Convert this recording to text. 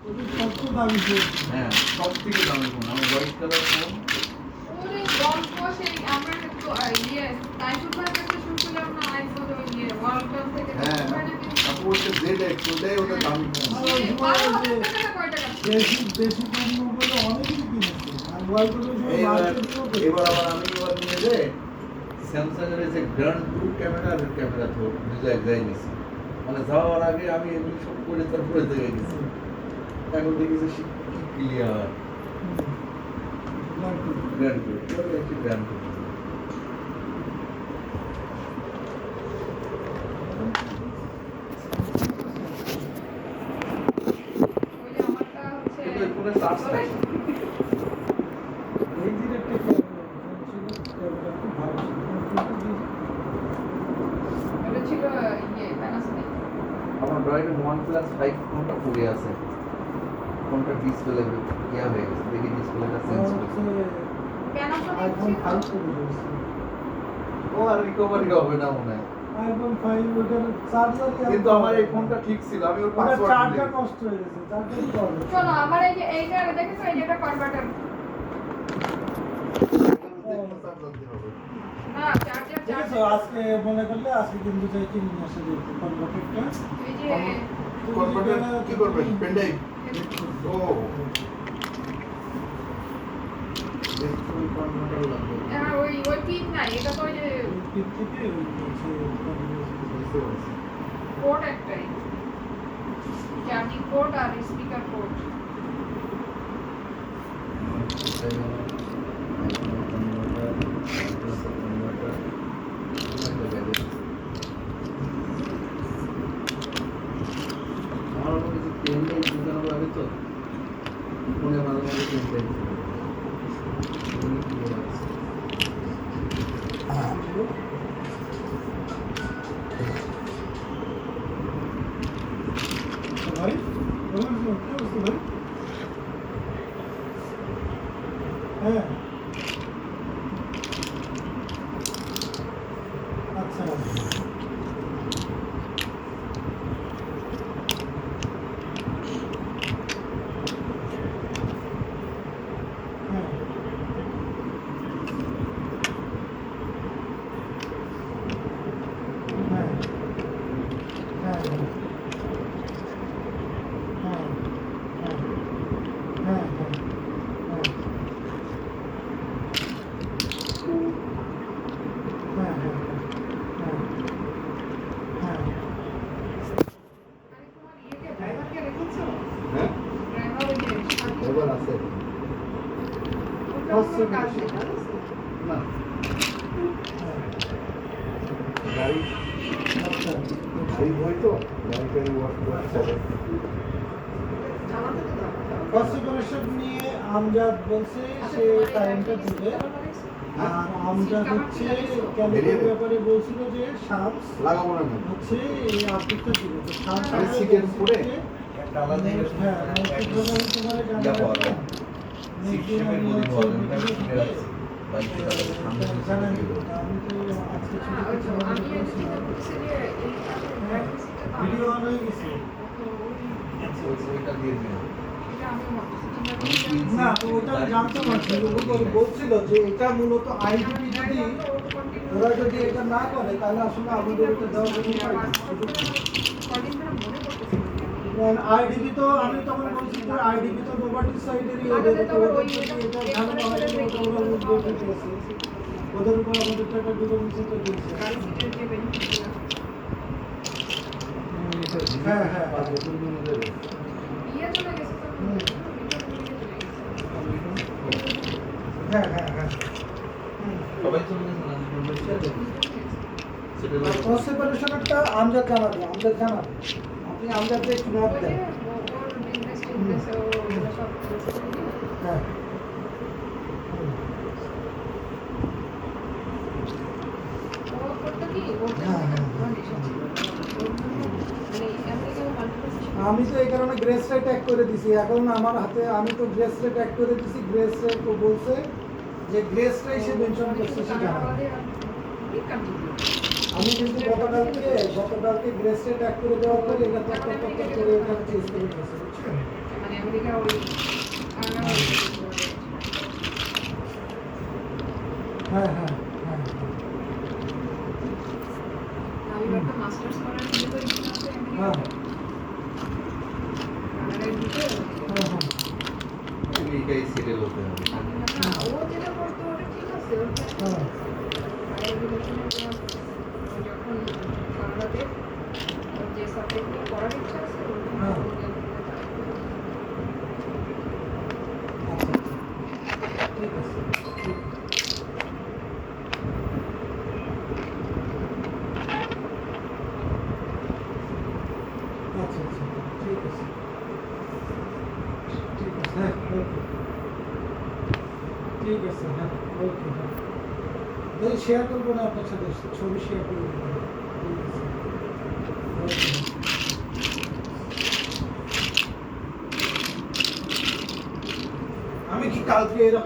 সবচেয়ে দামি ফোন। হ্যাঁ, সব থেকে দামি ফোন। আমার হোয়াইট কালার ফোন। ওরে গল্প সেই আমরা তো টাইফুড ভাই কাছে শুনছিলাম না আইফোন ওই ওয়ার্ল্ড কাপ থেকে হ্যাঁ, তারপর হচ্ছে ZX, ওটাই ওটা দামি ফোন। আর ওই সময় ওই যে দেশি পণ্য বলে অনেকেই কিনেছে। আর ওয়ালপেপার সব মার্কেটিংও করছে। এবার আবার আমি নিয়ে যে স্যামসাং এর যে গ্র্যান্ড টু ক্যামেরা তো দুটো এক জায়গায় নিয়েছি। মানে যাওয়ার আগে আমি এগুলো সব করে তারপরে দেখে গেছি। এখন দেখেছি কি ক্লিয়ার গ্র্যান্ড টু একটি গ্র্যান্ড টু। কিন্তু এই ফোনে চার্জ থাকে। এই যে একটা ক্যামেরা খুব ভালো ছিল। এটা ছিল প্যানাসোনিক আমার ড্রয়িংয়ে OnePlus 5 ফোনটা পড়ে আছে। ফোনটা ডিসপ্লে ইয়া হয়ে গেছে, দেখি ডিসপ্লেটা চেঞ্জ করছে। প্যানাসোনিক আইফোন 5 করে দিয়েছে। ও আর রিকভারি হবে না মনে হয়। আইফোন 5 ওটার চার্জারই কিন্তু আমার এই ফোনটা ঠিক ছিল, আমি ওর ওটার পাসওয়ার্ড চার্জার নষ্ট হয়ে গেছে। চার্জারই পাওয়া যাচ্ছে না। শোনো আমার এই যে এইটা দেখেছো এই যে এটা কনভার্টার না চার্জার ঠিক আছে, আজকে মনে করলে আজকে কিন্তু যাই কিনে নিয়ে আসা যেত কনভার্টারটা। এই যে কনভার্টার কি করবেন? Pen drive. ও এই কনভার্টার লাগবে। হ্যাঁ ওই পিন নাই এটা তো ওই যে পিন থেকে ওই হচ্ছে পোর্ট একটাই চার্জিং পোর্ট আর স্পিকার পোর্ট আমার মনে হচ্ছে পেন ড্রাইভ ঢুকানো লাগে তো ফোনে মাঝে মাঝে পেন ড্রাইভ ভাই বলুন কি অবস্থা ভাই? হ্যাঁ আচ্ছা হ্যাঁ হ্যাঁ হ্যাঁ হ্যাঁ আরে তোমার ইয়েকে ড্রাইভারকে রেখেছো হ্যাঁ ড্রাইভার ওই যে এবার আছে ওটা কোনো কাজ নেই না গাড়ি আচ্ছা গাড়ি বই তো গাড়ি ওয়াশ করতে হবে। চালাতে তো দাও ফার্স্ট সেপারেশন নিয়ে আমজাদ বলছে সে টাইমটা দিবে আর আমজাদ হচ্ছে ক্যালিফোর্নিয়ার ব্যাপারে বলছিল যে শামস লাগাবো না কেন? হচ্ছে এই আপডেটটা দিবে তো শামস আমি চিকেন করে একটা আলাদা হ্যাঁ নেক্সট আমি তোমার ইয়া পাওয়া যায়। নেক্সট সিস্টেমের আমি মধ্যে হচ্ছে বলেন আমি কিনে রাখছি বাইকে তাহলে সামনে জানাই পিছনে দেবো। আমি তো আজকে না ওই তো আমি ছুটি এই চিন্তা করছি যে এই ভিডিও অন হয়ে গেছে ওইটা দিয়ে দিন। এটা আমি ভাবছি না তো ওটা আমি জানতে পারছি ও বলছিল যে এটা মূলত আইডিপি যদি ওরা যদি এটা না করে তাহলে আসলে আমাদের এটা দেওয়ার কোনো উপায় নেই। কদিন ধরে মনে করতেছি আইডিপি তো আমি তখন বলছি যে আইডিপি তো নোভাটিস সাইডেরই ওদের তো ওদের যদি এটা ঝামেলা হয় তাহলে ওটা ওরা উদ্যোগ নিয়েছে ওদের উপর আমাদের টাকা ডিপোজিট দিয়েছে গাড়ির যে বেনিফিট হ্যাঁ হ্যাঁ ইয়ে চলে গেছে তো হ্যাঁ হ্যাঁ হ্যাঁ সবাই চলে গেছে না সেটা আর ক্রস সেপারেশনটা আমজাদ জানাবে আপনি আমজাদকে একটু নোট দেন ওর বিজনেস টিজনেস ওগুলো সব হ্যাঁ ও করতে কি ওর হ্যাঁ, হ্যাঁ। কন্ডিশন ছিল মানে আমেরিকান মাল্টিপল আমি তো এই কারণে গ্রেস রে ট্যাগ করে দিছি এখন আমার হাতে আমি তো গ্রেস রে ট্যাগ করে দিছি গ্রেস রে তো বলছে যে গ্রেস রে সে মেনশন করছে সে জানাবে আমি কিন্তু গতকালকে গ্রেসে ট্যাগ করে দেওয়ার পর এটা টক টক টক টক করে এটা চেঞ্জ করে দিয়েছে, বুঝছেন? মানে আমেরিকা ওই হ্যাঁ হ্যাঁ হ্যাঁ আমি একটা মাস্টার্স করার জন্য তো ইচ্ছা আছে হ্যাঁ কানাডায় দিতে হ্যাঁ হ্যাঁ আমেরিকায় সেটেল হতে হবে। না ও যেটা করতে ওটা ঠিক আছে ওর হ্যাঁ যখন কানাডাতে ওর যে সাবজেক্ট নিয়ে পড়ার ইচ্ছা আছে হ্যাঁ। আচ্ছা ঠিক আছে ঠিক আছে। আচ্ছা আচ্ছা ঠিক আছে ঠিক আছে হ্যাঁ ওকে ঠিক আছে হ্যাঁ ওকে হ্যাঁ দেখি শেয়ার করবো না আপনার সাথে ছবি শেয়ার করে দেবো ঠিক আছে ওকে আমি কি কালকে এরকম